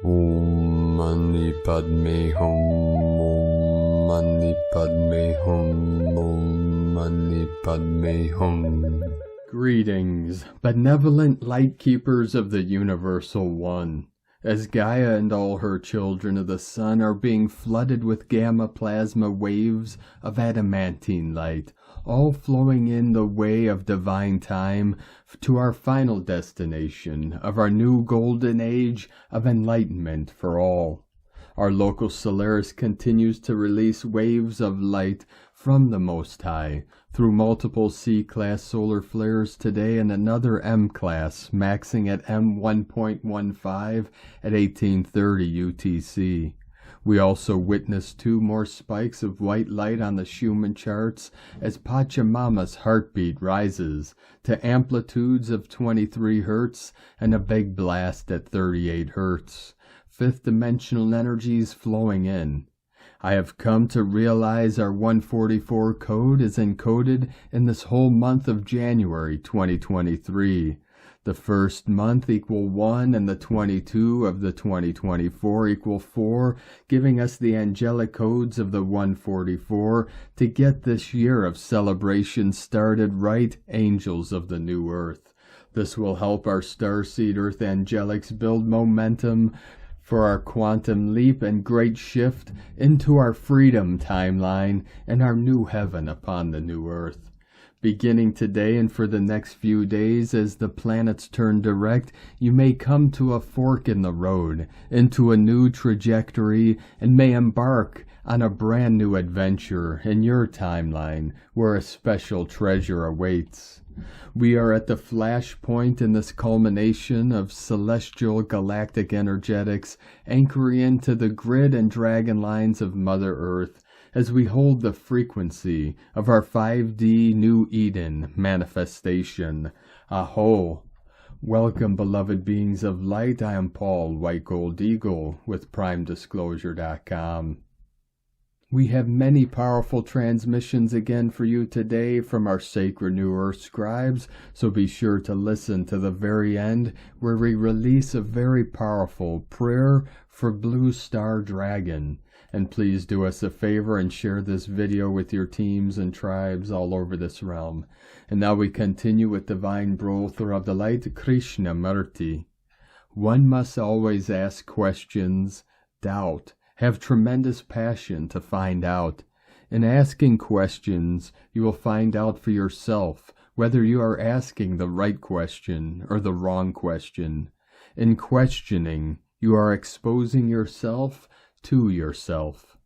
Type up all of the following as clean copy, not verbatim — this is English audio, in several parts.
Om Mani Padme Hum, Om Mani Padme Hum, Om Mani Padme Hum. Greetings, benevolent light keepers of the Universal One. As Gaia and all her children of the sun are being flooded with gamma plasma waves of adamantine light, all flowing in the way of divine time to our final destination of our new golden age of enlightenment for all. Our local Solaris continues to release waves of light from the Most High through multiple C-class solar flares today and another M-class, maxing at M1.15 at 1830 UTC. We also witnessed 2 more spikes of white light on the Schumann charts as Pachamama's heartbeat rises to amplitudes of 23 Hz and a big blast at 38 Hz. Fifth-dimensional energies flowing in. I have come to realize our 144 code is encoded in this whole month of January 2023. The first month equal 1 and the 22 of the 2024 equal 4, giving us the angelic codes of the 144 to get this year of celebration started right, angels of the new earth. This will help our starseed earth angelics build momentum for our quantum leap and great shift into our freedom timeline and our new heaven upon the new earth. Beginning today and for the next few days, as the planets turn direct, you may come to a fork in the road, into a new trajectory, and may embark on a brand new adventure in your timeline, where a special treasure awaits. We are at the flashpoint in this culmination of celestial galactic energetics, anchoring into the grid and dragon lines of Mother Earth, as we hold the frequency of our 5D New Eden manifestation. Aho! Welcome, beloved beings of light. I am Paul, White Gold Eagle, with PrimeDisclosure.com. We have many powerful transmissions again for you today from our sacred New Earth scribes, so be sure to listen to the very end, where we release a very powerful prayer for Blue Star Dragon. And please do us a favor and share this video with your teams and tribes all over this realm. And now we continue with Divine Brother of the Light, Krishnamurti. One must always ask questions, doubt, have tremendous passion to find out. In asking questions, you will find out for yourself whether you are asking the right question or the wrong question. In questioning, you are exposing yourself to yourself.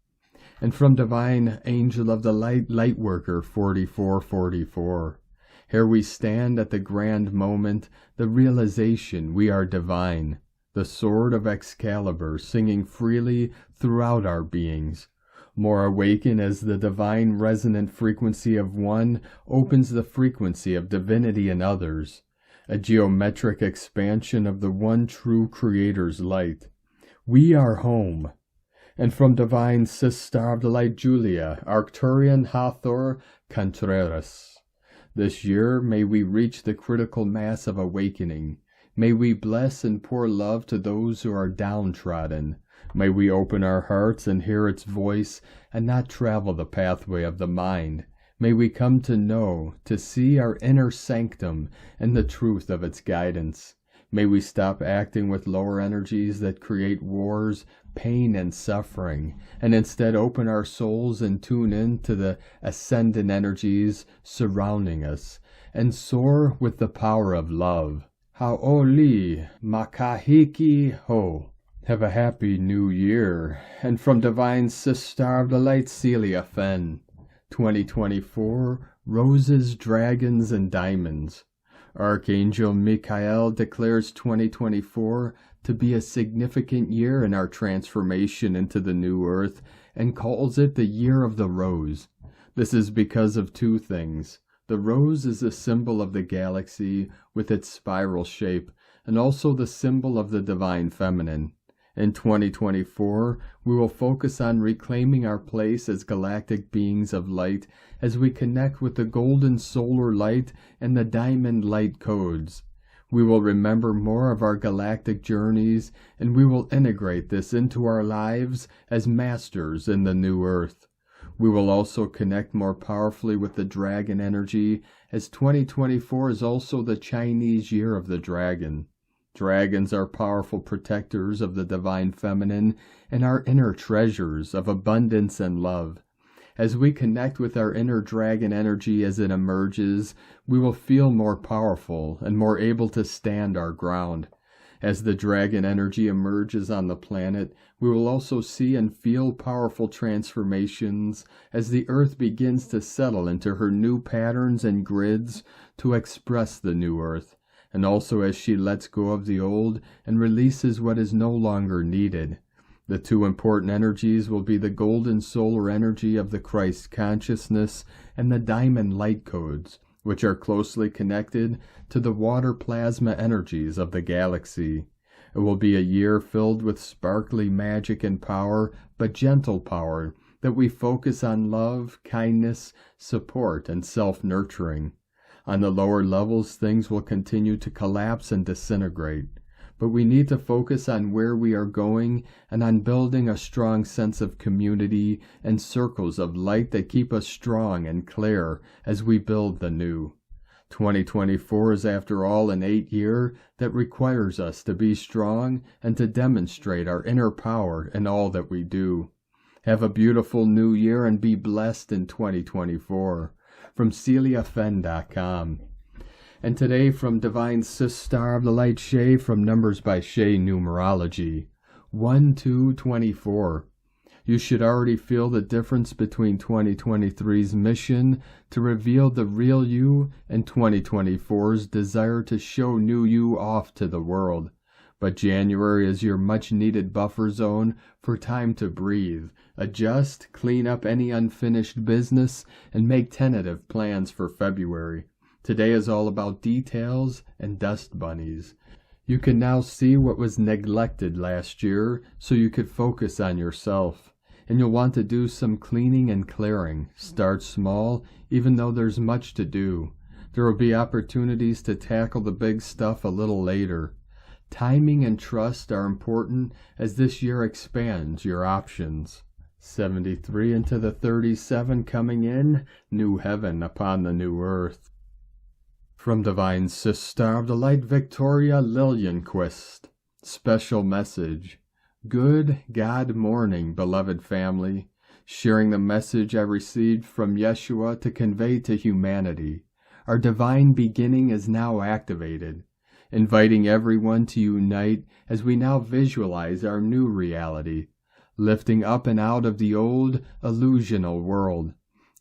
And from Divine Angel of the Light, Lightworker 4444. Here we stand at the grand moment, the realization we are divine, the sword of Excalibur singing freely throughout our beings. More awaken as the divine resonant frequency of one opens the frequency of divinity in others, a geometric expansion of the one true Creator's light. We are home. And from Divine Sister of the Light Julia, Arcturian Hathor Contreras. This year may we reach the critical mass of awakening. May we bless and pour love to those who are downtrodden. May we open our hearts and hear its voice and not travel the pathway of the mind. May we come to know, to see our inner sanctum and the truth of its guidance. May we stop acting with lower energies that create wars, pain, and suffering, and instead open our souls and tune in to the ascendant energies surrounding us, and soar with the power of love. Ha'oli makahiki ho. Have a happy new year. And from Divine Sister of the Light, Celia Fenn, 2024, Roses, Dragons, and Diamonds. Archangel Michael declares 2024 to be a significant year in our transformation into the new earth and calls it the Year of the Rose. This is because of 2 things. The rose is a symbol of the galaxy with its spiral shape, and also the symbol of the divine feminine. In 2024, we will focus on reclaiming our place as galactic beings of light as we connect with the golden solar light and the diamond light codes. We will remember more of our galactic journeys, and we will integrate this into our lives as masters in the new earth. We will also connect more powerfully with the dragon energy, as 2024 is also the Chinese year of the dragon. Dragons are powerful protectors of the divine feminine and our inner treasures of abundance and love. As we connect with our inner dragon energy as it emerges, we will feel more powerful and more able to stand our ground. As the dragon energy emerges on the planet, we will also see and feel powerful transformations as the earth begins to settle into her new patterns and grids to express the new earth, and also as she lets go of the old and releases what is no longer needed. The two important energies will be the golden solar energy of the Christ consciousness and the diamond light codes, which are closely connected to the water plasma energies of the galaxy. It will be a year filled with sparkly magic and power, but gentle power, that we focus on love, kindness, support, and self-nurturing. On the lower levels, things will continue to collapse and disintegrate. But we need to focus on where we are going and on building a strong sense of community and circles of light that keep us strong and clear as we build the new. 2024 is, after all, an 8-year that requires us to be strong and to demonstrate our inner power in all that we do. Have a beautiful new year and be blessed in 2024. From CeliaFen.com. And today from Divine Sister of the Light Shay from Numbers by Shay Numerology, 1-2-24. You should already feel the difference between 2023's mission to reveal the real you and 2024's desire to show new you off to the world. But January is your much-needed buffer zone for time to breathe, adjust, clean up any unfinished business, and make tentative plans for February. Today is all about details and dust bunnies. You can now see what was neglected last year so you could focus on yourself. And you'll want to do some cleaning and clearing. Start small, even though there's much to do. There will be opportunities to tackle the big stuff a little later. Timing and trust are important as this year expands your options. 73 into the 37 coming in, new heaven upon the new earth. From Divine Sister of the Light Victoria Lillianquist. Special message. Good God morning, beloved family. Sharing the message I received from Yeshua to convey to humanity. Our divine beginning is now activated, inviting everyone to unite as we now visualize our new reality, lifting up and out of the old illusional world,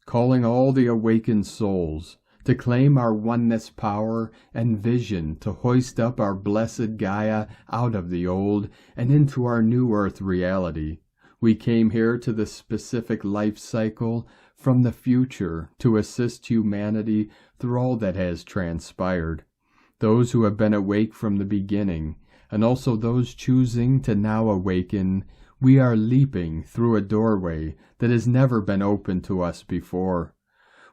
calling all the awakened souls to claim our oneness power and vision to hoist up our blessed Gaia out of the old and into our new earth reality. We came here to the specific life cycle from the future to assist humanity through all that has transpired. Those who have been awake from the beginning, and also those choosing to now awaken, we are leaping through a doorway that has never been opened to us before.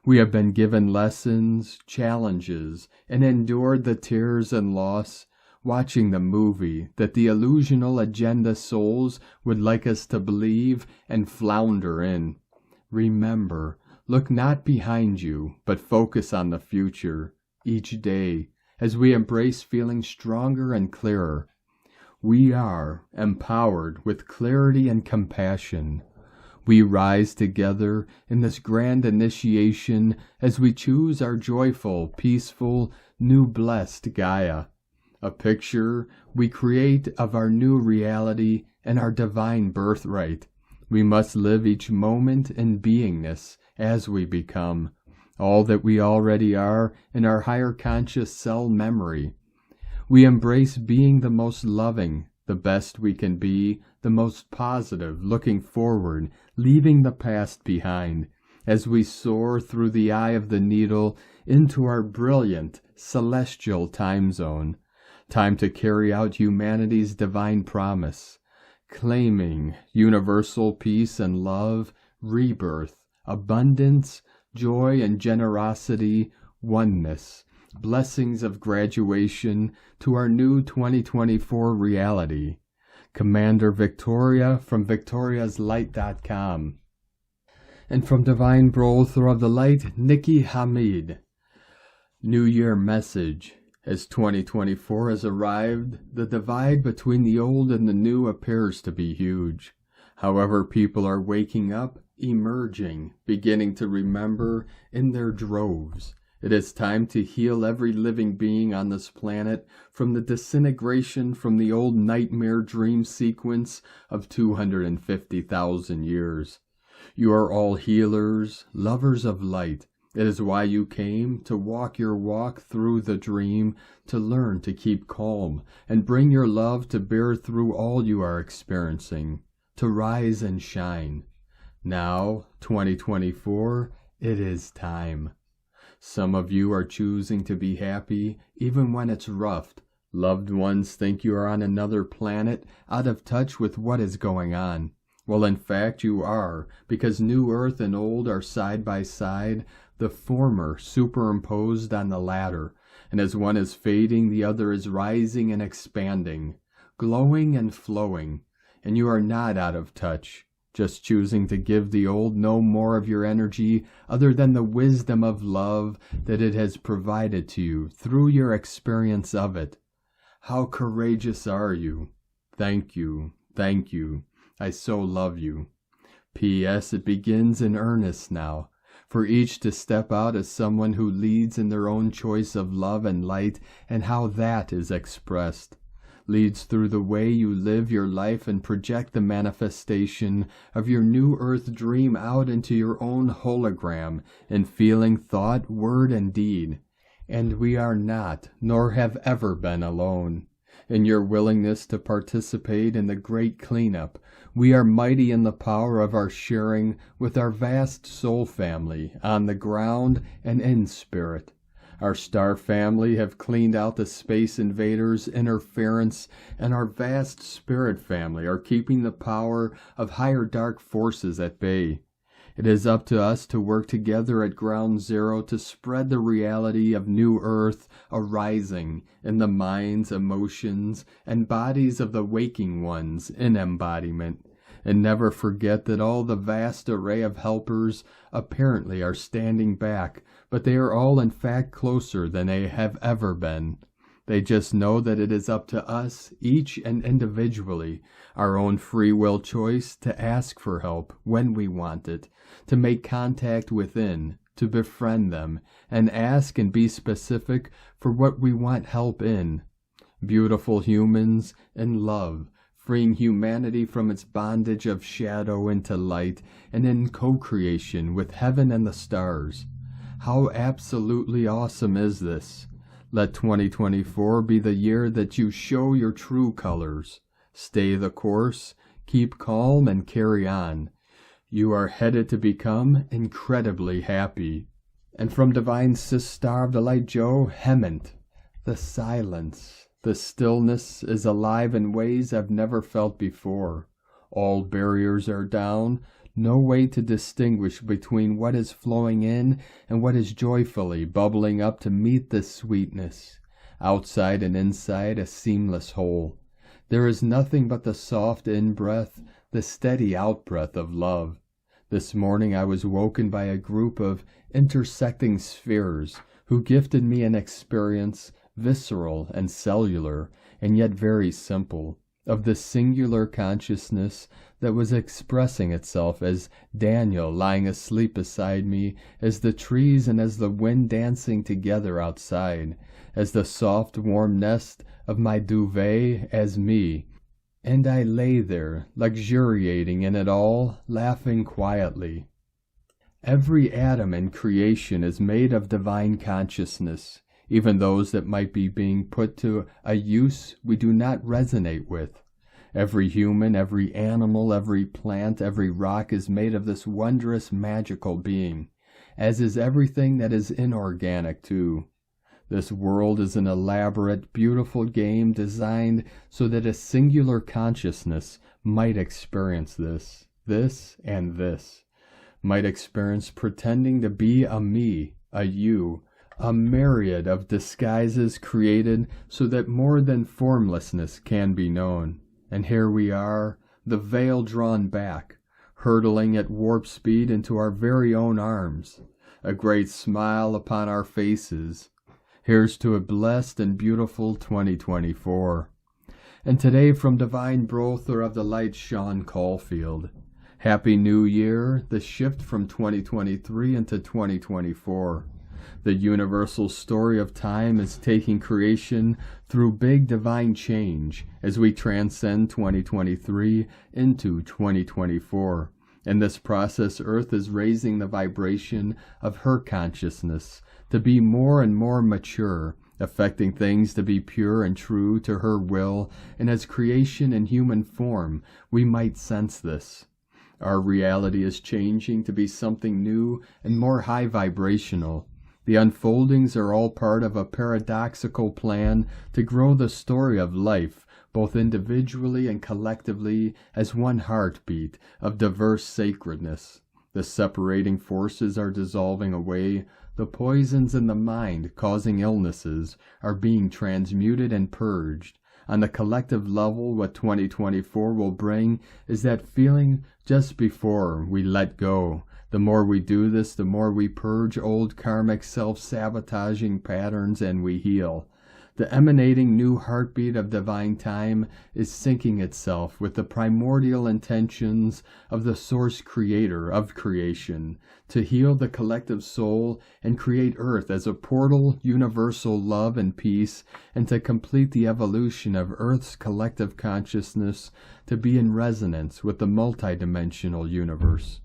We have been given lessons, challenges, and endured the tears and loss, watching the movie that the illusional agenda souls would like us to believe and flounder in. Remember, look not behind you, but focus on the future, each day, as we embrace feeling stronger and clearer. We are empowered with clarity and compassion. We rise together in this grand initiation as we choose our joyful, peaceful, new blessed Gaia, a picture we create of our new reality and our divine birthright. We must live each moment in beingness as we become, all that we already are in our higher conscious cell memory. We embrace being the most loving, the best we can be, the most positive, looking forward, leaving the past behind, as we soar through the eye of the needle into our brilliant, celestial time zone. Time to carry out humanity's divine promise, claiming universal peace and love, rebirth, abundance, joy and generosity, oneness, blessings of graduation to our new 2024 reality. Commander Victoria from victoriaslight.com. And from Divine Brother of the Light, Nikki Hamid. New Year message. As 2024 has arrived, the divide between the old and the new appears to be huge. However, people are waking up, emerging, beginning to remember in their droves. It is time to heal every living being on this planet from the disintegration from the old nightmare dream sequence of 250,000 years. You are all healers, lovers of light. It is why you came, to walk your walk through the dream, to learn to keep calm, and bring your love to bear through all you are experiencing, to rise and shine. Now, 2024, it is time. Some of you are choosing to be happy, even when it's rough. Loved ones think you are on another planet, out of touch with what is going on. Well, in fact, you are, because new earth and old are side by side, the former superimposed on the latter, and as one is fading, the other is rising and expanding, glowing and flowing, and you are not out of touch, just choosing to give the old no more of your energy other than the wisdom of love that it has provided to you through your experience of it. How courageous are you? Thank you, thank you. I so love you. P.S. It begins in earnest now, for each to step out as someone who leads in their own choice of love and light, and how that is expressed. Leads through the way you live your life and project the manifestation of your new earth dream out into your own hologram in feeling, thought, word, and deed. And we are not, nor have ever been alone. In your willingness to participate in the great cleanup, we are mighty in the power of our sharing with our vast soul family on the ground and in spirit. Our star family have cleaned out the space invaders' interference, and our vast spirit family are keeping the power of higher dark forces at bay. It is up to us to work together at ground zero to spread the reality of new earth arising in the minds, emotions, and bodies of the waking ones in embodiment. And never forget that all the vast array of helpers apparently are standing back, but they are all in fact closer than they have ever been. They just know that it is up to us, each and individually, our own free will choice, to ask for help when we want it, to make contact within, to befriend them, and ask and be specific for what we want help in. Beautiful humans in love, freeing humanity from its bondage of shadow into light, and in co-creation with heaven and the stars. How absolutely awesome is this? Let 2024 be the year that you show your true colors. Stay the course, keep calm, and carry on. You are headed to become incredibly happy. And from Divine Sister of the Light Joe, Hemant, the silence, the stillness is alive in ways I've never felt before. All barriers are down, no way to distinguish between what is flowing in and what is joyfully bubbling up to meet this sweetness. Outside and inside, a seamless whole. There is nothing but the soft in-breath, the steady out-breath of love. This morning I was woken by a group of intersecting spheres who gifted me an experience, visceral and cellular, and yet very simple, of the singular consciousness that was expressing itself as Daniel lying asleep beside me, as the trees and as the wind dancing together outside, as the soft warm nest of my duvet as me, and I lay there, luxuriating in it all, laughing quietly. Every atom in creation is made of divine consciousness, even those that might be being put to a use we do not resonate with. Every human, every animal, every plant, every rock is made of this wondrous magical being, as is everything that is inorganic too. This world is an elaborate, beautiful game designed so that a singular consciousness might experience this, might experience pretending to be a me, a you, A myriad of disguises created so that more than formlessness can be known. And here we are, the veil drawn back, hurtling at warp speed into our very own arms, a great smile upon our faces. Here's to a blessed and beautiful 2024. And today from Divine Brother of the Light, Sean Caulfield. Happy New Year, the shift from 2023 into 2024. The universal story of time is taking creation through big divine change as we transcend 2023 into 2024. In this process, Earth is raising the vibration of her consciousness to be more and more mature, affecting things to be pure and true to her will, and as creation in human form, we might sense this. Our reality is changing to be something new and more high vibrational. The unfoldings are all part of a paradoxical plan to grow the story of life, both individually and collectively, as one heartbeat of diverse sacredness. The separating forces are dissolving away. The poisons in the mind causing illnesses are being transmuted and purged. On the collective level, what 2024 will bring is that feeling just before we let go. The more we do this, the more we purge old karmic self-sabotaging patterns and we heal. The emanating new heartbeat of divine time is syncing itself with the primordial intentions of the source creator of creation to heal the collective soul and create Earth as a portal, universal love and peace, and to complete the evolution of Earth's collective consciousness to be in resonance with the multidimensional universe.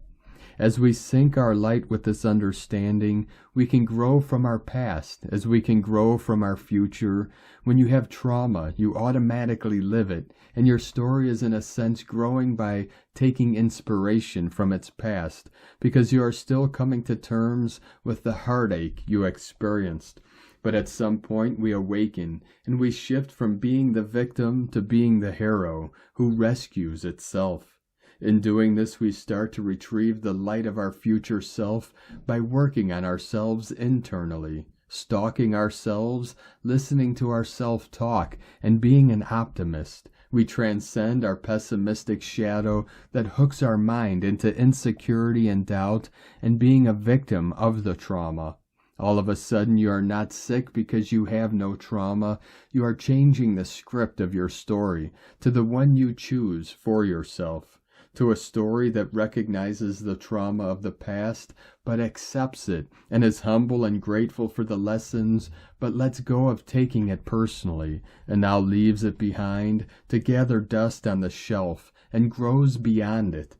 As we sync our light with this understanding, we can grow from our past as we can grow from our future. When you have trauma, you automatically live it, and your story is in a sense growing by taking inspiration from its past, because you are still coming to terms with the heartache you experienced. But at some point we awaken, and we shift from being the victim to being the hero who rescues itself. In doing this, we start to retrieve the light of our future self by working on ourselves internally, stalking ourselves, listening to our self-talk, and being an optimist. We transcend our pessimistic shadow that hooks our mind into insecurity and doubt and being a victim of the trauma. All of a sudden, you are not sick because you have no trauma. You are changing the script of your story to the one you choose for yourself. To a story that recognizes the trauma of the past, but accepts it, and is humble and grateful for the lessons, but lets go of taking it personally, and now leaves it behind to gather dust on the shelf, and grows beyond it.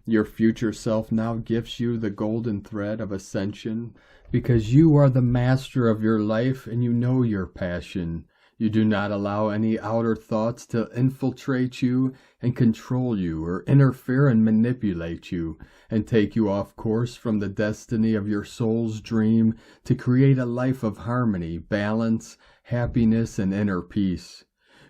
Your future self now gifts you the golden thread of ascension, because you are the master of your life, and you know your passion. You do not allow any outer thoughts to infiltrate you and control you or interfere and manipulate you and take you off course from the destiny of your soul's dream to create a life of harmony, balance, happiness, and inner peace.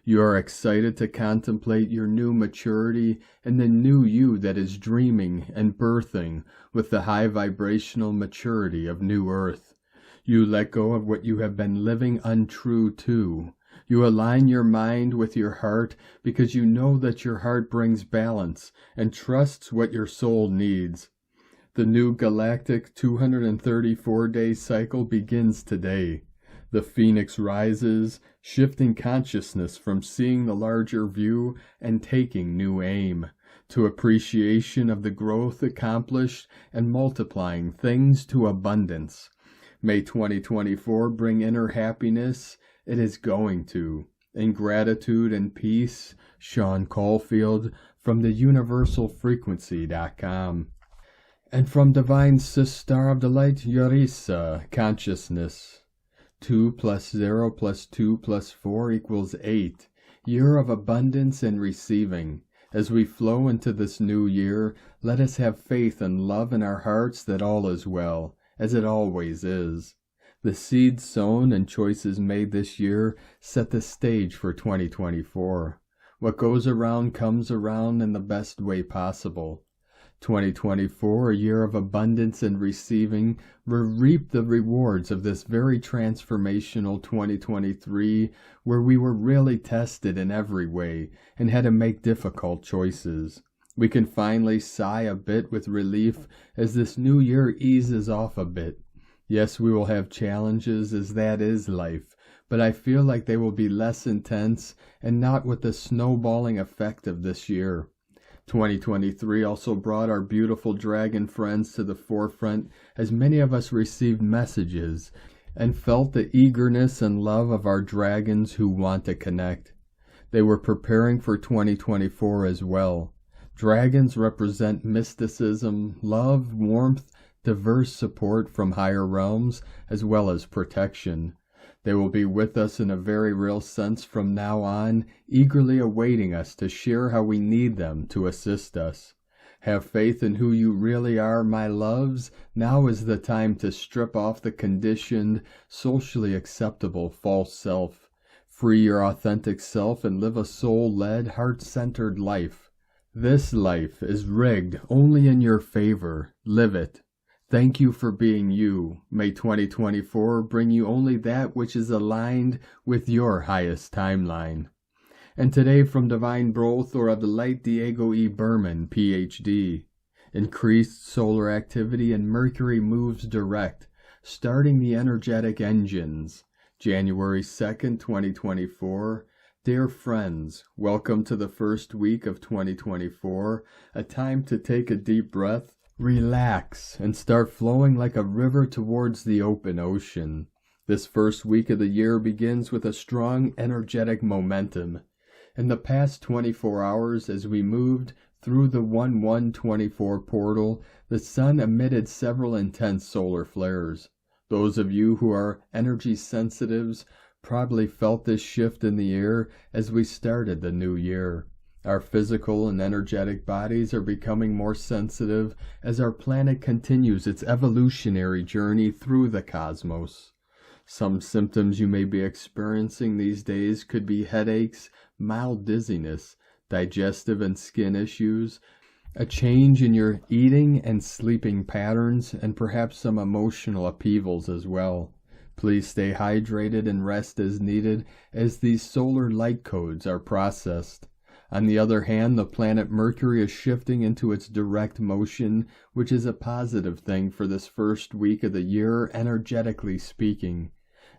You are excited to contemplate your new maturity and the new you that is dreaming and birthing with the high vibrational maturity of New Earth. You let go of what you have been living untrue to. You align your mind with your heart because you know that your heart brings balance and trusts what your soul needs. The new galactic 234-day cycle begins today. The phoenix rises, shifting consciousness from seeing the larger view and taking new aim, to appreciation of the growth accomplished and multiplying things to abundance. May 2024 bring inner happiness. It is going to. In gratitude and peace, Sean Caulfield from the universalfrequency.com. And from Divine Sister of the Light, Yarisa, Consciousness. 2 + 0 + 2 + 4 = 8. Year of abundance and receiving. As we flow into this new year, let us have faith and love in our hearts that all is well, as it always is. The seeds sown and choices made this year set the stage for 2024. What goes around comes around in the best way possible. 2024, a year of abundance and receiving, will reap the rewards of this very transformational 2023, where we were really tested in every way and had to make difficult choices. We can finally sigh a bit with relief as this new year eases off a bit. Yes, we will have challenges, as that is life, but I feel like they will be less intense and not with the snowballing effect of this year. 2023 also brought our beautiful dragon friends to the forefront, as many of us received messages and felt the eagerness and love of our dragons who want to connect. They were preparing for 2024 as well. Dragons represent mysticism, love, warmth, diverse support from higher realms, as well as protection. They will be with us in a very real sense from now on, eagerly awaiting us to share how we need them to assist us. Have faith in who you really are, my loves. Now is the time to strip off the conditioned, socially acceptable false self. Free your authentic self and live a soul-led, heart-centered life. This life is rigged only in your favor. Live it. Thank you for being you. May 2024 bring you only that which is aligned with your highest timeline. And today from Divine Brothor of the Light Diego E. Berman, Ph.D. Increased solar activity and Mercury moves direct, starting the energetic engines. January 2nd, 2024. Dear friends, welcome to the first week of 2024, a time to take a deep breath, relax, and start flowing like a river towards the open ocean. This first week of the year begins with a strong energetic momentum. In the past 24 hours, as we moved through the 1/1/24 portal, the sun emitted several intense solar flares. Those of you who are energy sensitives probably felt this shift in the air as we started the new year. Our physical and energetic bodies are becoming more sensitive as our planet continues its evolutionary journey through the cosmos. Some symptoms you may be experiencing these days could be headaches, mild dizziness, digestive and skin issues, a change in your eating and sleeping patterns, and perhaps some emotional upheavals as well. Please stay hydrated and rest as needed as these solar light codes are processed. On the other hand, the planet Mercury is shifting into its direct motion, which is a positive thing for this first week of the year, energetically speaking.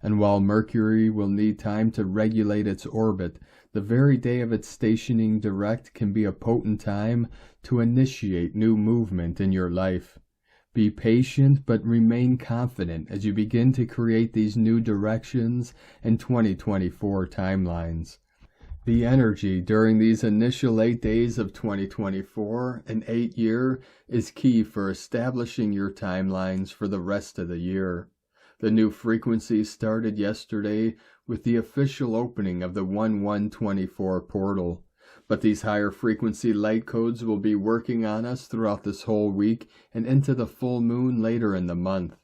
And while Mercury will need time to regulate its orbit, the very day of its stationing direct can be a potent time to initiate new movement in your life. Be patient, but remain confident as you begin to create these new directions and 2024 timelines. The energy during these initial 8 days of 2024, an 8-year, is key for establishing your timelines for the rest of the year. The new frequency started yesterday with the official opening of the 1/1/24 portal. But these higher frequency light codes will be working on us throughout this whole week and into the full moon later in the month.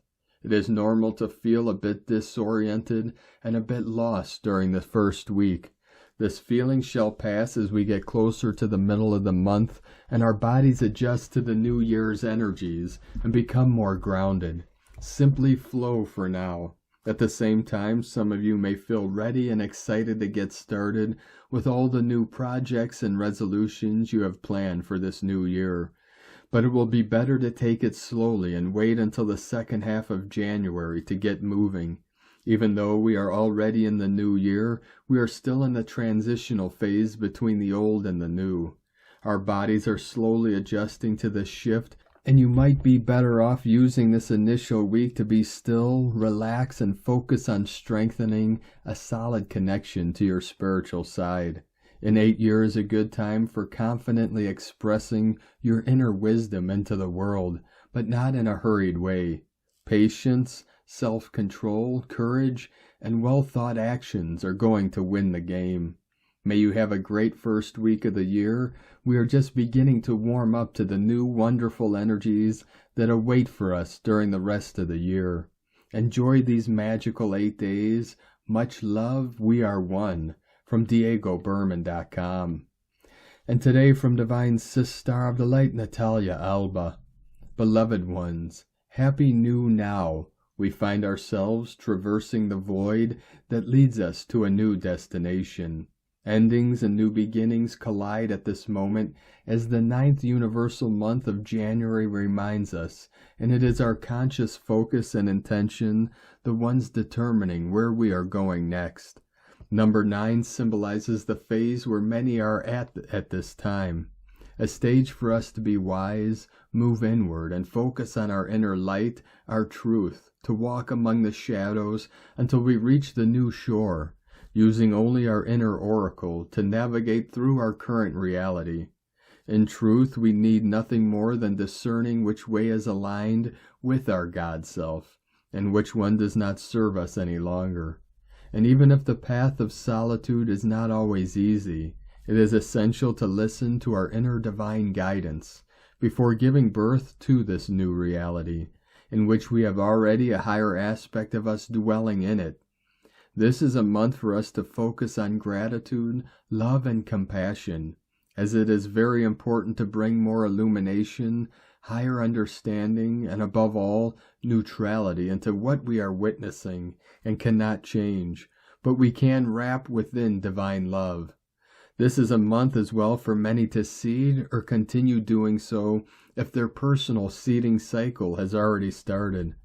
It is normal to feel a bit disoriented and a bit lost during the first week. This feeling shall pass as we get closer to the middle of the month and our bodies adjust to the new year's energies and become more grounded. Simply flow for now. At the same time, some of you may feel ready and excited to get started with all the new projects and resolutions you have planned for this new year. But it will be better to take it slowly and wait until the second half of January to get moving. Even though we are already in the new year, we are still in the transitional phase between the old and the new. Our bodies are slowly adjusting to this shift, and you might be better off using this initial week to be still, relax, and focus on strengthening a solid connection to your spiritual side. An 8-year is a good time for confidently expressing your inner wisdom into the world, but not in a hurried way. Patience, self-control, courage, and well-thought actions are going to win the game. May you have a great first week of the year. We are just beginning to warm up to the new wonderful energies that await for us during the rest of the year. Enjoy these magical 8 days. Much love. We are one. From DiegoBerman.com. And today from Divine Sister of the Light, Natalia Alba. Beloved ones, happy new now. We find ourselves traversing the void that leads us to a new destination. Endings and new beginnings collide at this moment as the 9th universal month of January reminds us, and it is our conscious focus and intention, the ones determining where we are going next. Number 9 symbolizes the phase where many are at this time. A stage for us to be wise, move inward, and focus on our inner light, our truth, to walk among the shadows until we reach the new shore, using only our inner oracle to navigate through our current reality. In truth, we need nothing more than discerning which way is aligned with our God self, and which one does not serve us any longer. And even if the path of solitude is not always easy, it is essential to listen to our inner divine guidance before giving birth to this new reality, in which we have already a higher aspect of us dwelling in it. This is a month for us to focus on gratitude, love, and compassion, as it is very important to bring more illumination, higher understanding, and above all, neutrality into what we are witnessing and cannot change, but we can wrap within divine love. This is a month as well for many to seed or continue doing so if their personal seeding cycle has already started.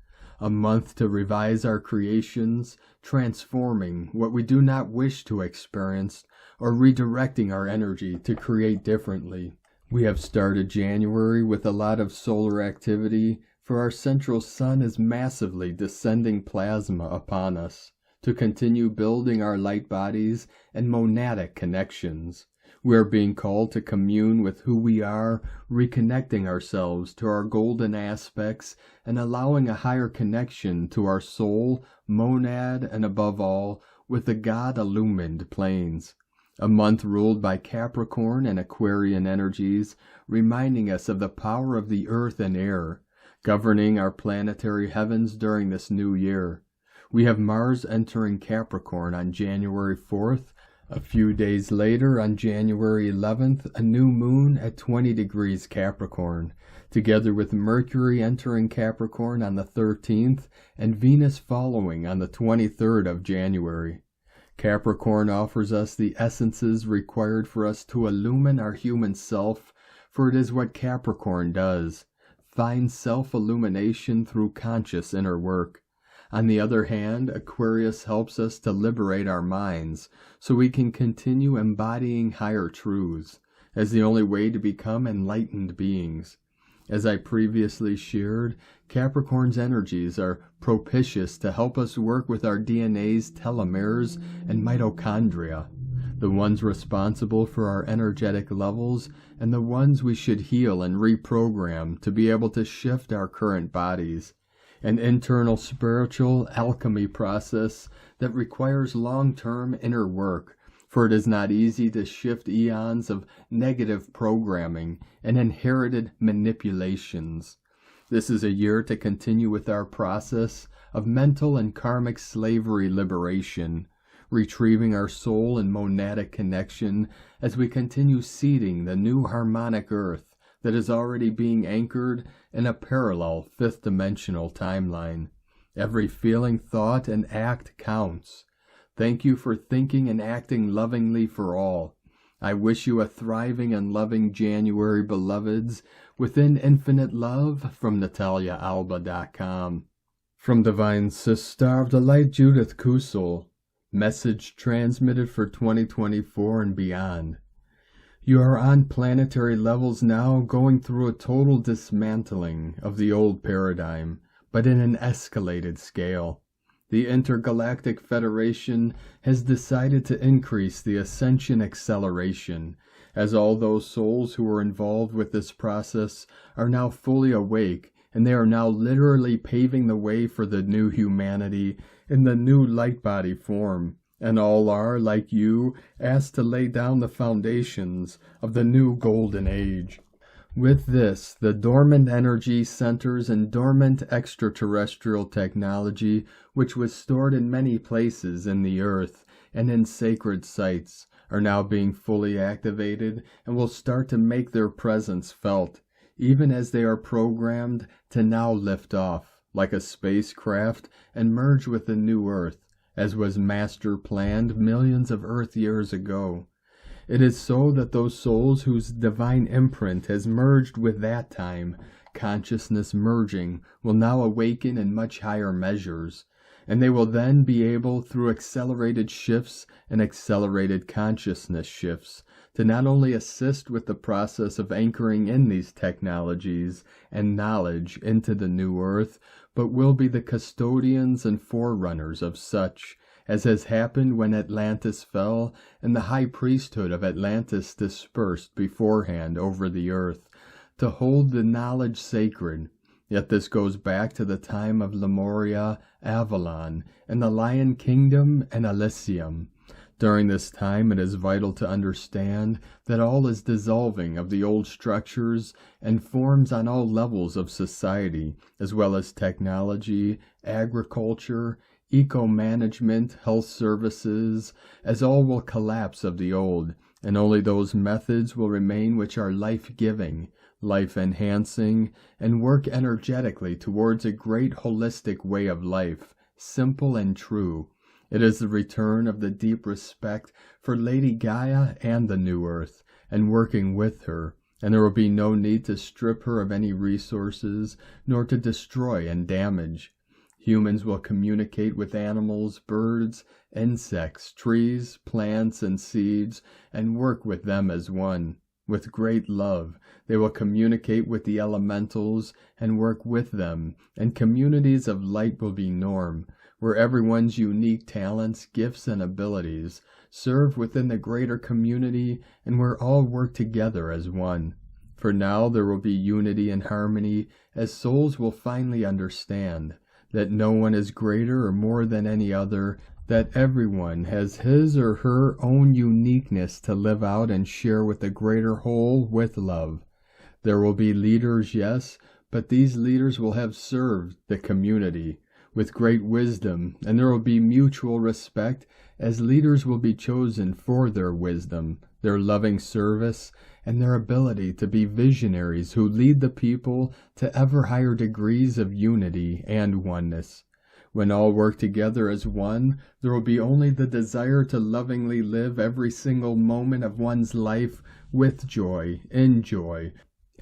A month to revise our creations, transforming what we do not wish to experience, or redirecting our energy to create differently. We have started January with a lot of solar activity, for our central sun is massively descending plasma upon us, to continue building our light bodies and monadic connections. We are being called to commune with who we are, reconnecting ourselves to our golden aspects and allowing a higher connection to our soul, monad, and above all, with the God-illumined planes. A month ruled by Capricorn and Aquarian energies, reminding us of the power of the earth and air, governing our planetary heavens during this new year. We have Mars entering Capricorn on January 4th. A few days later, on January 11th, a new moon at 20 degrees Capricorn, together with Mercury entering Capricorn on the 13th and Venus following on the 23rd of January. Capricorn offers us the essences required for us to illumine our human self, for it is what Capricorn does, find self-illumination through conscious inner work. On the other hand, Aquarius helps us to liberate our minds, so we can continue embodying higher truths, as the only way to become enlightened beings. As I previously shared, Capricorn's energies are propitious to help us work with our DNA's telomeres and mitochondria, the ones responsible for our energetic levels and the ones we should heal and reprogram to be able to shift our current bodies. An internal spiritual alchemy process that requires long-term inner work, for it is not easy to shift eons of negative programming and inherited manipulations. This is a year to continue with our process of mental and karmic slavery liberation, retrieving our soul and monadic connection as we continue seeding the new harmonic earth that is already being anchored in a parallel fifth-dimensional timeline. Every feeling, thought, and act counts. Thank you for thinking and acting lovingly for all. I wish you a thriving and loving January, beloveds, within infinite love from NataliaAlba.com. From Divine Sister of the Light, Judith Kusel. Message transmitted for 2024 and beyond. You are on planetary levels now, going through a total dismantling of the old paradigm, but in an escalated scale. The Intergalactic Federation has decided to increase the ascension acceleration, as all those souls who were involved with this process are now fully awake, and they are now literally paving the way for the new humanity in the new light body form. And all are, like you, asked to lay down the foundations of the new golden age. With this, the dormant energy centers and dormant extraterrestrial technology, which was stored in many places in the earth and in sacred sites, are now being fully activated and will start to make their presence felt, even as they are programmed to now lift off, like a spacecraft, and merge with the new Earth, as was master planned millions of Earth years ago. It is so that those souls whose divine imprint has merged with that time, consciousness merging, will now awaken in much higher measures, and they will then be able, through accelerated shifts and accelerated consciousness shifts, to not only assist with the process of anchoring in these technologies and knowledge into the new Earth, but will be the custodians and forerunners of such, as has happened when Atlantis fell and the high priesthood of Atlantis dispersed beforehand over the earth, to hold the knowledge sacred. Yet this goes back to the time of Lemuria, Avalon, and the Lion Kingdom and Elysium. During this time it is vital to understand that all is dissolving of the old structures and forms on all levels of society, as well as technology, agriculture, eco-management, health services, as all will collapse of the old, and only those methods will remain which are life-giving, life-enhancing, and work energetically towards a great holistic way of life, simple and true. It is the return of the deep respect for Lady Gaia and the New Earth, and working with her, and there will be no need to strip her of any resources, nor to destroy and damage. Humans will communicate with animals, birds, insects, trees, plants, and seeds, and work with them as one. With great love, they will communicate with the elementals and work with them, and communities of light will be norm, where everyone's unique talents, gifts, and abilities serve within the greater community, and where all work together as one. For now there will be unity and harmony, as souls will finally understand that no one is greater or more than any other, that everyone has his or her own uniqueness to live out and share with the greater whole with love. There will be leaders, yes, but these leaders will have served the community with great wisdom, and there will be mutual respect, as leaders will be chosen for their wisdom, their loving service, and their ability to be visionaries who lead the people to ever higher degrees of unity and oneness. When all work together as one, there will be only the desire to lovingly live every single moment of one's life with joy, in joy,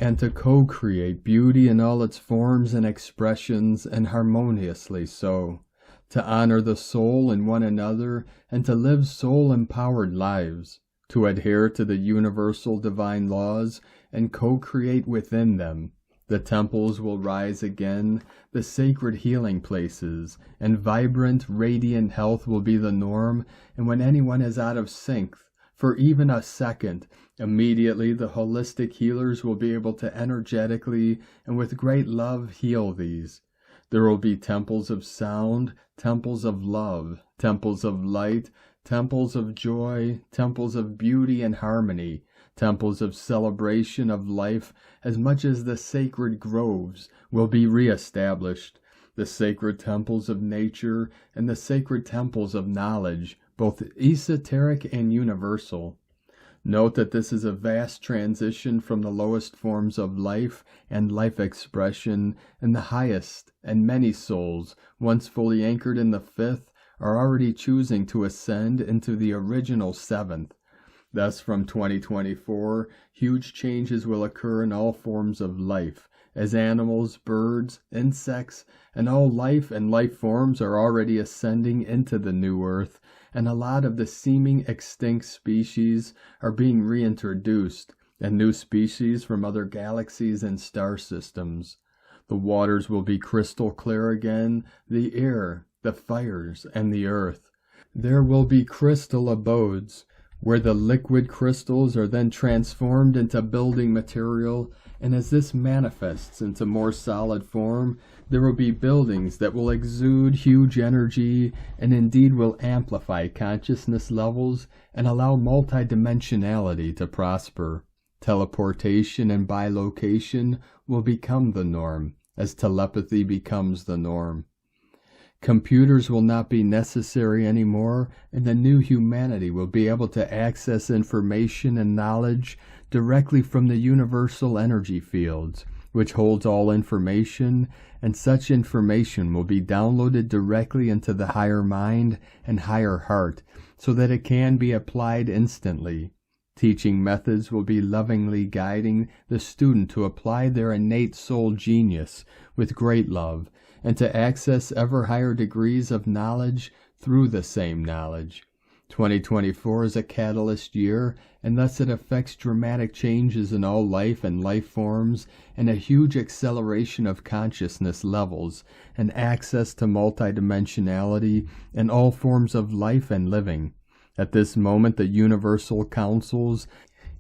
and to co-create beauty in all its forms and expressions, and harmoniously so, to honor the soul in one another, and to live soul-empowered lives, to adhere to the universal divine laws and co-create within them. The temples will rise again, the sacred healing places, and vibrant, radiant health will be the norm, and when anyone is out of sync for even a second, immediately the holistic healers will be able to energetically and with great love heal these. There will be temples of sound, temples of love, temples of light, temples of joy, temples of beauty and harmony, temples of celebration of life, as much as the sacred groves will be re-established, the sacred temples of nature and the sacred temples of knowledge, both esoteric and universal. Note that this is a vast transition from the lowest forms of life and life expression, and the highest, and many souls, once fully anchored in the fifth, are already choosing to ascend into the original seventh. Thus, from 2024, huge changes will occur in all forms of life, as animals, birds, insects, and all life and life forms are already ascending into the new earth, and a lot of the seeming extinct species are being reintroduced, and new species from other galaxies and star systems. The waters will be crystal clear again, the air, the fires, and the earth. There will be crystal abodes, where the liquid crystals are then transformed into building material, and as this manifests into more solid form, there will be buildings that will exude huge energy and indeed will amplify consciousness levels and allow multidimensionality to prosper. Teleportation and bilocation will become the norm, as telepathy becomes the norm. Computers will not be necessary anymore, and the new humanity will be able to access information and knowledge directly from the universal energy fields, which holds all information, and such information will be downloaded directly into the higher mind and higher heart, so that it can be applied instantly. Teaching methods will be lovingly guiding the student to apply their innate soul genius with great love, and to access ever higher degrees of knowledge through the same knowledge. 2024 is a catalyst year, and thus it affects dramatic changes in all life and life forms, and a huge acceleration of consciousness levels, and access to multidimensionality in all forms of life and living. At this moment, the Universal Councils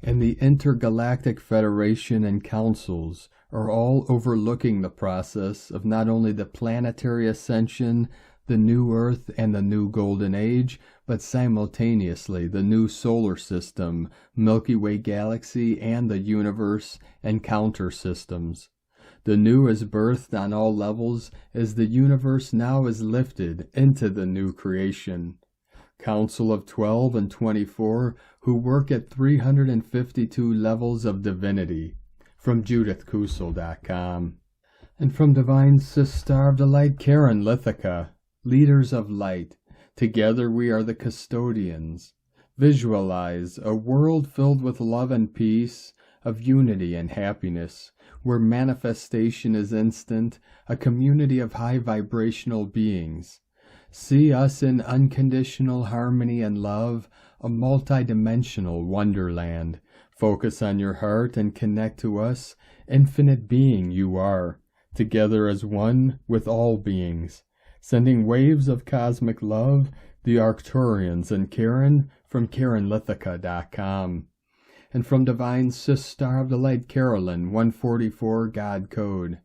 and the Intergalactic Federation and Councils are all overlooking the process of not only the planetary ascension, the new Earth and the new Golden Age, but simultaneously the new solar system, Milky Way galaxy, and the universe and counter systems. The new is birthed on all levels as the universe now is lifted into the new creation. Council of 12 and 24 who work at 352 levels of divinity. From JudithKusel.com. And from Divine Sister of the Light, Karen Lithica, leaders of light. Together we are the Custodians. Visualize a world filled with love and peace, of unity and happiness, where manifestation is instant, a community of high vibrational beings. See us in unconditional harmony and love, a multidimensional wonderland. Focus on your heart and connect to us, infinite being you are, together as one with all beings. Sending waves of cosmic love, the Arcturians and Karen from KarenLithica.com. And from Divine Sister of the Light, Carolyn, 144 God Code.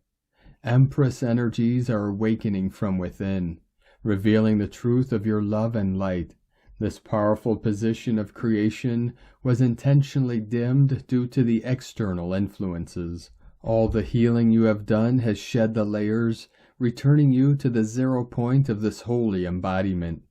Empress energies are awakening from within, revealing the truth of your love and light. This powerful position of creation was intentionally dimmed due to the external influences. All the healing you have done has shed the layers, returning you to the 0 point of this holy embodiment.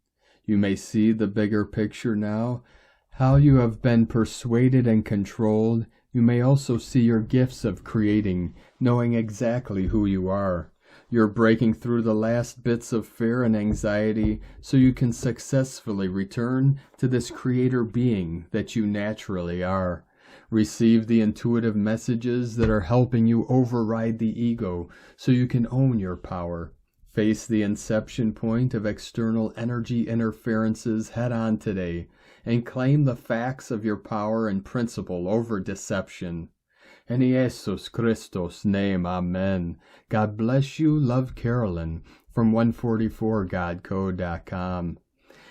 You may see the bigger picture now, how you have been persuaded and controlled. You may also see your gifts of creating, knowing exactly who you are. You're breaking through the last bits of fear and anxiety so you can successfully return to this creator being that you naturally are. Receive the intuitive messages that are helping you override the ego so you can own your power. Face the inception point of external energy interferences head on today and claim the facts of your power and principle over deception. In Jesus Christos' name, Amen. God bless you. Love, Carolyn, from 144godcode.com.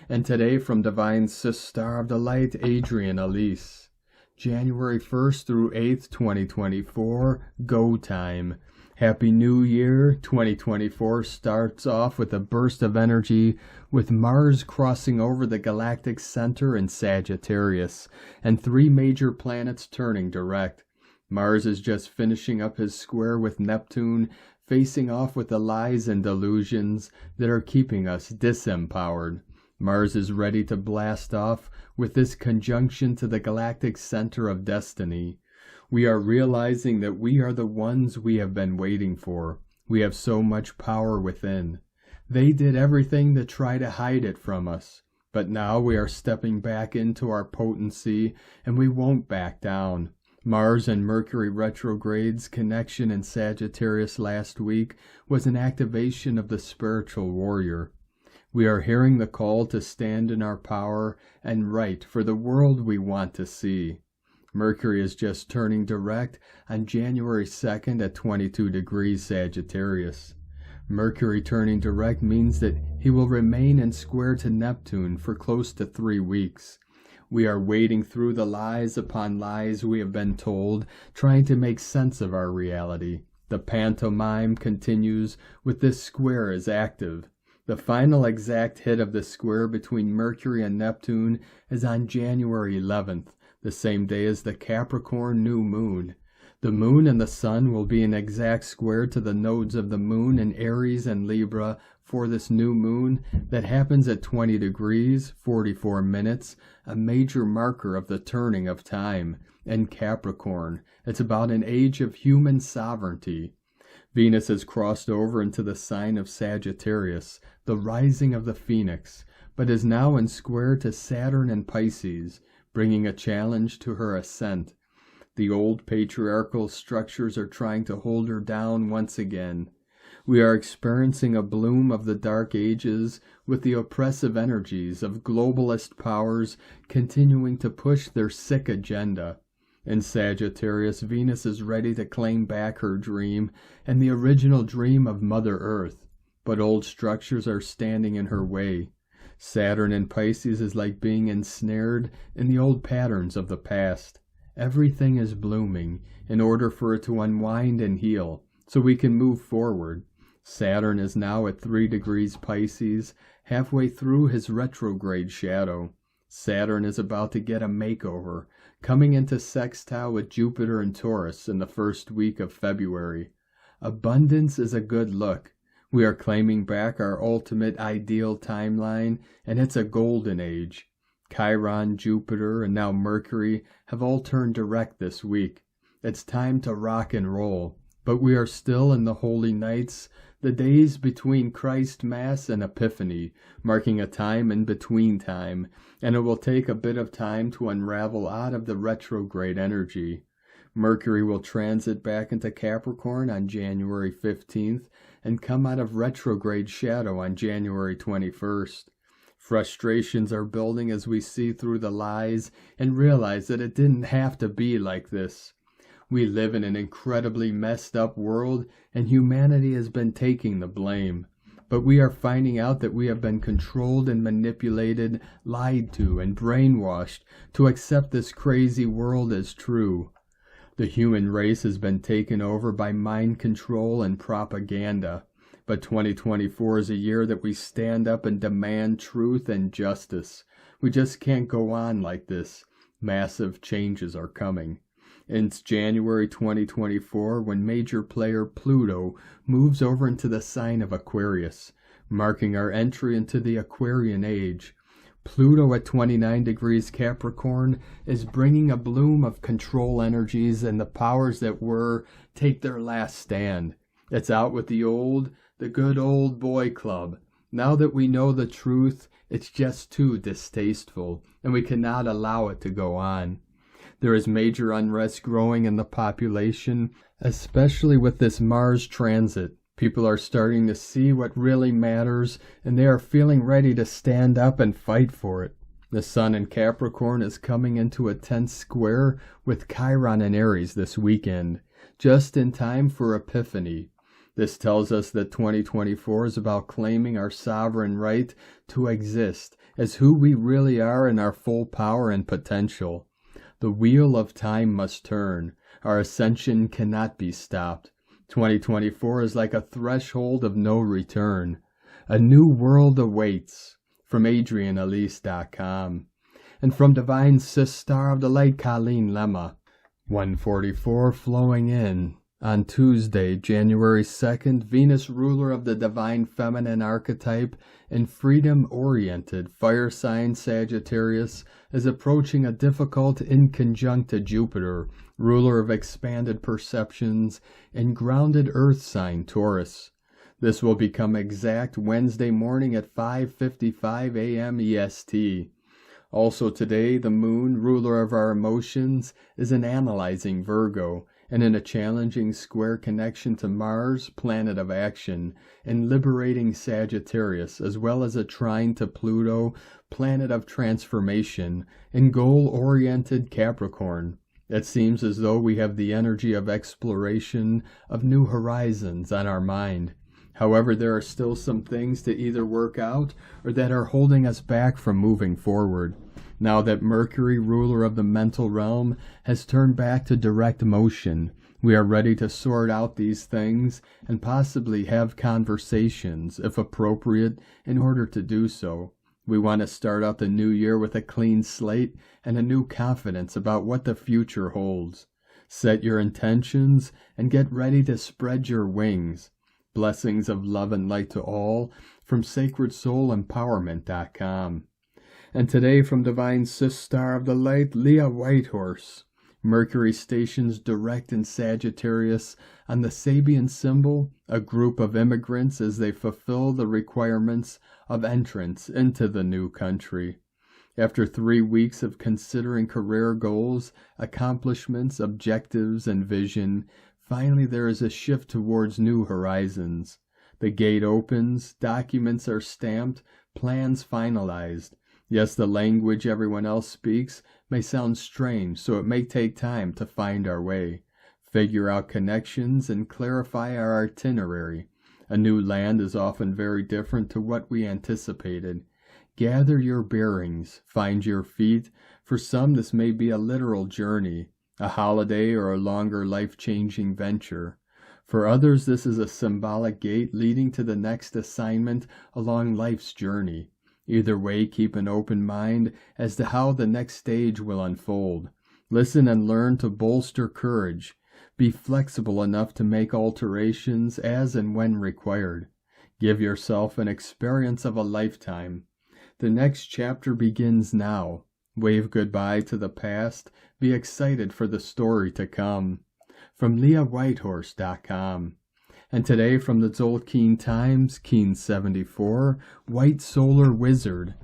And today from Divine Sister of the Light, Adrian Elise. January 1st through 8th, 2024, go time. Happy New Year. 2024 starts off with a burst of energy with Mars crossing over the galactic center in Sagittarius and 3 major planets turning direct. Mars is just finishing up his square with Neptune, facing off with the lies and delusions that are keeping us disempowered. Mars is ready to blast off with this conjunction to the galactic center of destiny. We are realizing that we are the ones we have been waiting for. We have so much power within. They did everything to try to hide it from us. But now we are stepping back into our potency, and we won't back down. Mars and Mercury retrogrades connection in Sagittarius last week was an activation of the spiritual warrior. We are hearing the call to stand in our power and write for the world we want to see. Mercury is just turning direct on January 2nd at 22 degrees Sagittarius. Mercury turning direct means that he will remain in square to Neptune for close to 3 weeks. We are wading through the lies upon lies we have been told, trying to make sense of our reality. The pantomime continues with this square as active. The final exact hit of the square between Mercury and Neptune is on January 11th, the same day as the Capricorn new moon. The moon and the sun will be an exact square to the nodes of the moon in Aries and Libra for this new moon that happens at 20 degrees, 44 minutes, a major marker of the turning of time. And Capricorn, it's about an age of human sovereignty. Venus has crossed over into the sign of Sagittarius, the rising of the phoenix, but is now in square to Saturn and Pisces, bringing a challenge to her ascent. The old patriarchal structures are trying to hold her down once again. We are experiencing a bloom of the dark ages, with the oppressive energies of globalist powers continuing to push their sick agenda. In Sagittarius, Venus is ready to claim back her dream and the original dream of Mother Earth, but old structures are standing in her way. Saturn in Pisces is like being ensnared in the old patterns of the past. Everything is blooming in order for it to unwind and heal, so we can move forward. Saturn is now at 3 degrees Pisces, halfway through his retrograde shadow. Saturn is about to get a makeover, coming into sextile with Jupiter and Taurus in the first week of February. Abundance is a good look. We are claiming back our ultimate ideal timeline, and it's a golden age. Chiron, Jupiter, and now Mercury have all turned direct this week. It's time to rock and roll, but we are still in the holy nights, the days between Christ Mass and Epiphany, marking a time in between time, and it will take a bit of time to unravel out of the retrograde energy. Mercury will transit back into Capricorn on January 15th and come out of retrograde shadow on January 21st. Frustrations are building as we see through the lies and realize that it didn't have to be like this. We live in an incredibly messed up world, and humanity has been taking the blame. But we are finding out that we have been controlled and manipulated, lied to, and brainwashed to accept this crazy world as true. The human race has been taken over by mind control and propaganda. But 2024 is a year that we stand up and demand truth and justice. We just can't go on like this. Massive changes are coming. It's January 2024 when major player Pluto moves over into the sign of Aquarius, marking our entry into the Aquarian age. Pluto at 29 degrees Capricorn is bringing a bloom of control energies, and the powers that were take their last stand. It's out with the good old boy club. Now that we know the truth, it's just too distasteful, and we cannot allow it to go on. There is major unrest growing in the population, especially with this Mars transit. People are starting to see what really matters, and they are feeling ready to stand up and fight for it. The Sun in Capricorn is coming into a tense square with Chiron in Aries this weekend, just in time for Epiphany. This tells us that 2024 is about claiming our sovereign right to exist as who we really are in our full power and potential. The wheel of time must turn. Our ascension cannot be stopped. 2024 is like a threshold of no return. A new world awaits. From AdrianElise.com. And from Divine Sis Star of the Light, Collin Lemma. 144 flowing in. On Tuesday, January 2nd, Venus, ruler of the Divine Feminine archetype and freedom-oriented fire sign Sagittarius, is approaching a difficult inconjunct to Jupiter, ruler of expanded perceptions, and grounded earth sign Taurus. This will become exact Wednesday morning at 5:55 a.m. EST. Also today, the moon, ruler of our emotions, is in analyzing Virgo, and in a challenging square connection to Mars, planet of action, and liberating Sagittarius, as well as a trine to Pluto, planet of transformation, and goal-oriented Capricorn. It seems as though we have the energy of exploration, of new horizons on our mind. However, there are still some things to either work out or that are holding us back from moving forward. Now that Mercury, ruler of the mental realm, has turned back to direct motion, we are ready to sort out these things and possibly have conversations, if appropriate, in order to do so. We want to start out the new year with a clean slate and a new confidence about what the future holds. Set your intentions and get ready to spread your wings. Blessings of love and light to all from sacredsoulempowerment.com. And today from Divine Star of the Light, Leah Whitehorse. Mercury stations direct in Sagittarius on the Sabian symbol, a group of immigrants as they fulfill the requirements of entrance into the new country. After 3 weeks of considering career goals, accomplishments, objectives, and vision, finally there is a shift towards new horizons. The gate opens, documents are stamped, plans finalized. Yes, the language everyone else speaks may sound strange, so it may take time to find our way, figure out connections, and clarify our itinerary. A new land is often very different to what we anticipated. Gather your bearings, find your feet. For some, this may be a literal journey, a holiday, or a longer life-changing venture. For others, this is a symbolic gate leading to the next assignment along life's journey. Either way, keep an open mind as to how the next stage will unfold. Listen and learn to bolster courage. Be flexible enough to make alterations as and when required. Give yourself an experience of a lifetime. The next chapter begins now. Wave goodbye to the past. Be excited for the story to come. From LeahWhitehorse.com. And today from the Tzolk'in Times, Keen 74, White Solar Wizard.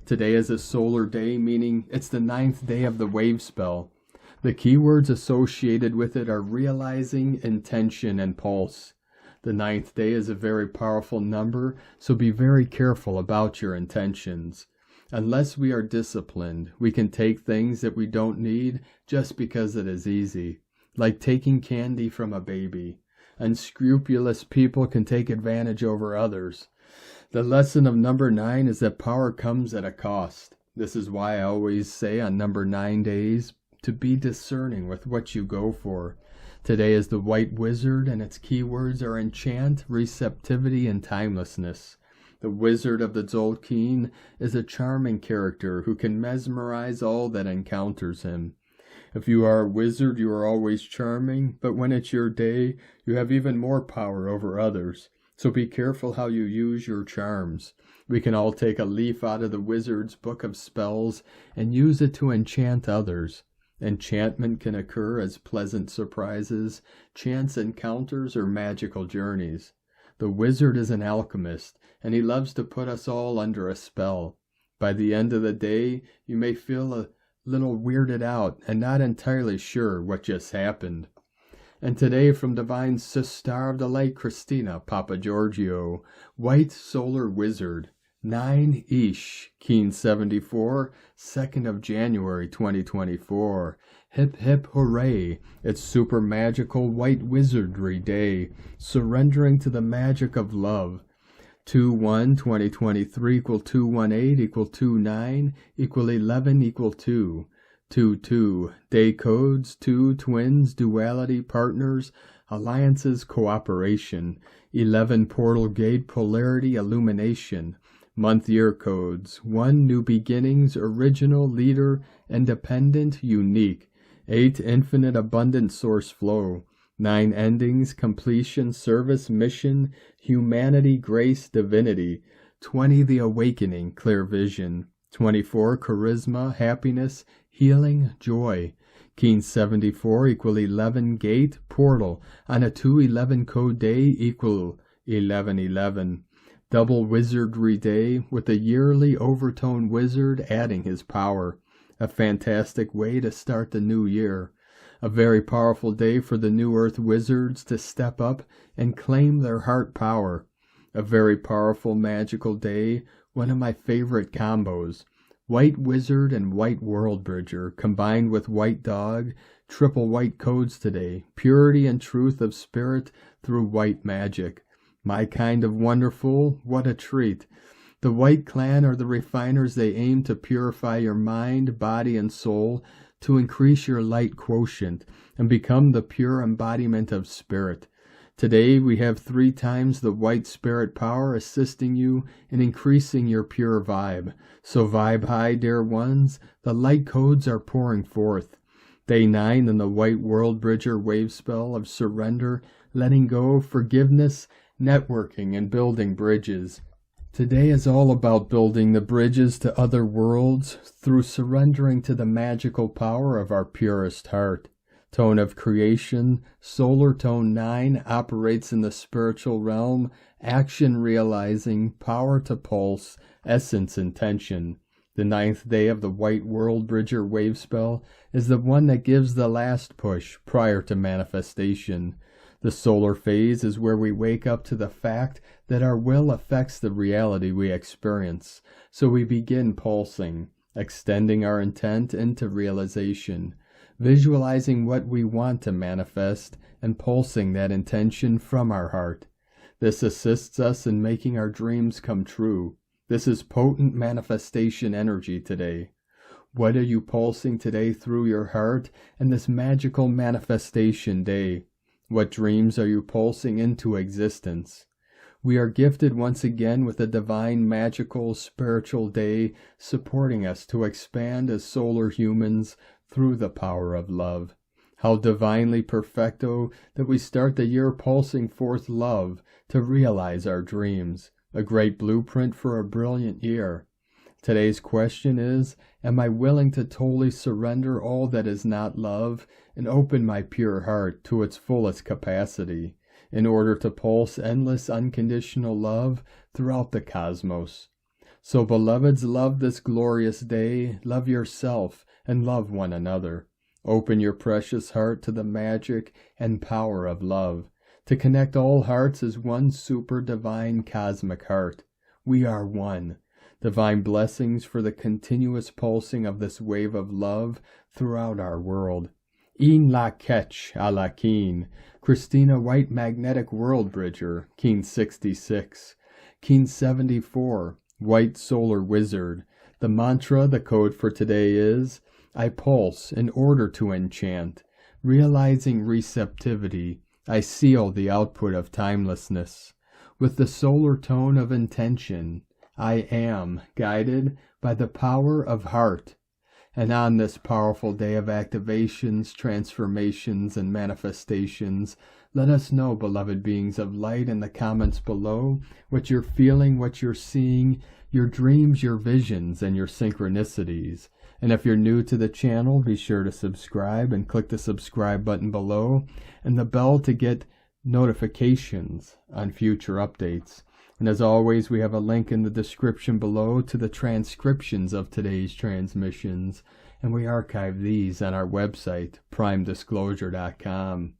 Today is a solar day, meaning it's the 9th day of the wave spell. The keywords associated with it are realizing, intention, and pulse. The 9th day is a very powerful number, so be very careful about your intentions. Unless we are disciplined, we can take things that we don't need just because it is easy, like taking candy from a baby. Unscrupulous people can take advantage over others. The lesson of number 9 is that power comes at a cost. This is why I always say on number 9 days to be discerning with what you go for. Today is the White Wizard, and its keywords are enchant, receptivity, and timelessness. The Wizard of the Tzolk'in is a charming character who can mesmerize all that encounters him. If you are a wizard, you are always charming, but when it's your day, you have even more power over others. So be careful how you use your charms. We can all take a leaf out of the wizard's book of spells and use it to enchant others. Enchantment can occur as pleasant surprises, chance encounters, or magical journeys. The wizard is an alchemist, and he loves to put us all under a spell. By the end of the day, you may feel a little weirded out and not entirely sure what just happened. And today from Divine Star of the Light, Christina Papa Giorgio, White Solar Wizard, 9 Ish, Keen 74, 2nd of January 2024. Hip hip hooray, it's super magical white wizardry day, surrendering to the magic of love. 2-1-2023 equal 218 equal 29 equal 11 equal 2. 2-2, day codes, 2, twins, duality, partners, alliances, cooperation. 11, portal gate, polarity, illumination. Month year codes, 1, new beginnings, original, leader, independent, unique. 8, infinite, abundant source flow. 9, endings, completion, service, mission, humanity, grace, divinity. 20, the awakening, clear vision. 24, charisma, happiness, healing, joy. Keen 74 equal 11, gate, portal. On a 2-11 code day equal 11-11. Double wizardry day with a yearly overtone wizard adding his power. A fantastic way to start the new year. A very powerful day for the New Earth wizards to step up and claim their heart power. A very powerful magical day, one of my favorite combos. White Wizard and White World Bridger combined with White Dog, triple white codes today. Purity and truth of spirit through white magic. My kind of wonderful, what a treat. The White Clan are the refiners. They aim to purify your mind, body, and soul to increase your light quotient and become the pure embodiment of spirit. Today we have 3 times the white spirit power assisting you in increasing your pure vibe. So vibe high, dear ones. The light codes are pouring forth. Day 9 in the White World Bridger wave spell of surrender, letting go, forgiveness, networking, and building bridges. Today is all about building the bridges to other worlds through surrendering to the magical power of our purest heart. Tone of creation, solar tone 9 operates in the spiritual realm, action realizing, power to pulse, essence intention. The 9th day of the White World Bridger wave spell is the one that gives the last push prior to manifestation. The solar phase is where we wake up to the fact that our will affects the reality we experience, so we begin pulsing, extending our intent into realization, visualizing what we want to manifest, and pulsing that intention from our heart. This assists us in making our dreams come true. This is potent manifestation energy today. What are you pulsing today through your heart in this magical manifestation day? What dreams are you pulsing into existence? We are gifted once again with a divine, magical, spiritual day supporting us to expand as solar humans through the power of love. How divinely perfecto that we start the year pulsing forth love to realize our dreams. A great blueprint for a brilliant year. Today's question is, am I willing to totally surrender all that is not love and open my pure heart to its fullest capacity in order to pulse endless unconditional love throughout the cosmos? So beloveds, love this glorious day, love yourself, and love one another. Open your precious heart to the magic and power of love, to connect all hearts as one super divine cosmic heart. We are one. Divine blessings for the continuous pulsing of this wave of love throughout our world. In la ketch a la keen. Christina White Magnetic World Bridger, Keen 66. Keen 74, White Solar Wizard. The mantra, the code for today is, I pulse in order to enchant. Realizing receptivity, I seal the output of timelessness. With the solar tone of intention, I am guided by the power of heart. And on this powerful day of activations, transformations, and manifestations, let us know, beloved beings of light, in the comments below, what you're feeling, what you're seeing, your dreams, your visions, and your synchronicities. And if you're new to the channel, be sure to subscribe and click the subscribe button below and the bell to get notifications on future updates. And as always, we have a link in the description below to the transcriptions of today's transmissions, and we archive these on our website, primedisclosure.com.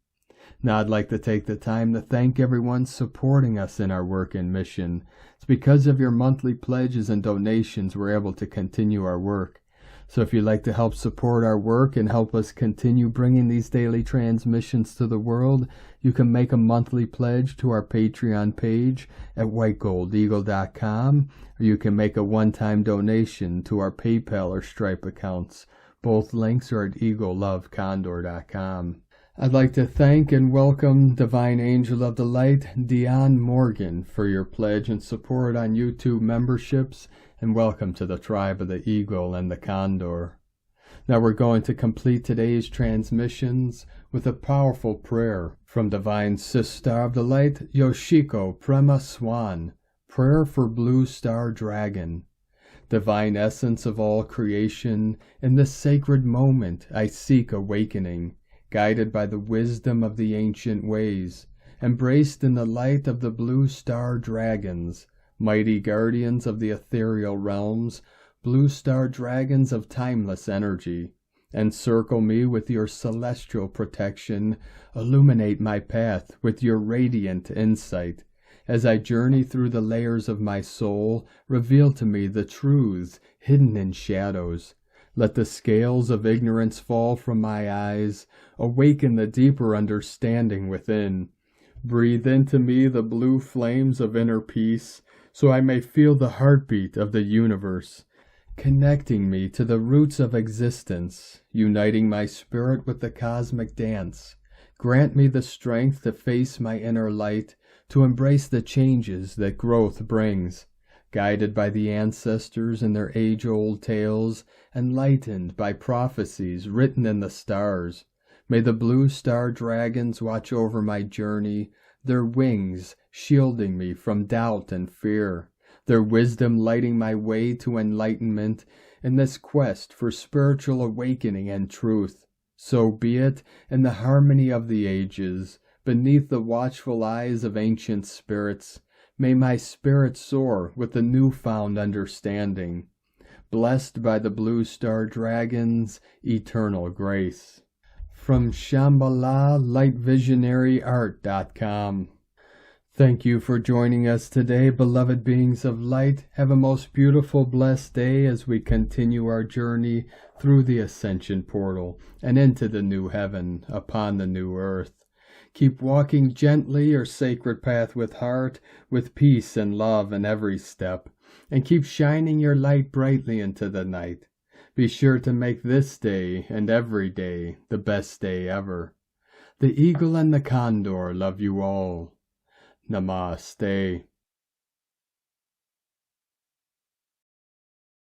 Now I'd like to take the time to thank everyone supporting us in our work and mission. It's because of your monthly pledges and donations we're able to continue our work. So if you'd like to help support our work and help us continue bringing these daily transmissions to the world, you can make a monthly pledge to our Patreon page at whitegoldeagle.com, or you can make a one-time donation to our PayPal or Stripe accounts. Both links are at eaglelovecondor.com. I'd like to thank and welcome Divine Angel of the Light, Dion Morgan, for your pledge and support on YouTube memberships, and welcome to the tribe of the Eagle and the Condor. Now we're going to complete today's transmissions with a powerful prayer from Divine Sister of the Light, Yoshiko Prema Swan, Prayer for Blue Star Dragon. Divine Essence of all creation, in this sacred moment I seek awakening, guided by the wisdom of the ancient ways, embraced in the light of the blue star dragons, mighty guardians of the ethereal realms, blue star dragons of timeless energy. Encircle me with your celestial protection, illuminate my path with your radiant insight. As I journey through the layers of my soul, reveal to me the truths hidden in shadows. Let the scales of ignorance fall from my eyes, awaken the deeper understanding within. Breathe into me the blue flames of inner peace, so I may feel the heartbeat of the universe, connecting me to the roots of existence, uniting my spirit with the cosmic dance. Grant me the strength to face my inner light, to embrace the changes that growth brings. guided by the ancestors and their age-old tales, enlightened by prophecies written in the stars. May the blue star dragons watch over my journey, their wings shielding me from doubt and fear, their wisdom lighting my way to enlightenment in this quest for spiritual awakening and truth. So be it in the harmony of the ages, beneath the watchful eyes of ancient spirits. May my spirit soar with the newfound understanding, blessed by the blue star dragon's eternal grace. From Shambhala LightVisionaryArt.com. Thank you for joining us today, beloved beings of light. Have a most beautiful, blessed day as we continue our journey through the Ascension portal and into the new heaven upon the new earth. Keep walking gently your sacred path with heart, with peace and love in every step, and keep shining your light brightly into the night. Be sure to make this day and every day the best day ever. The eagle and the condor love you all. Namaste.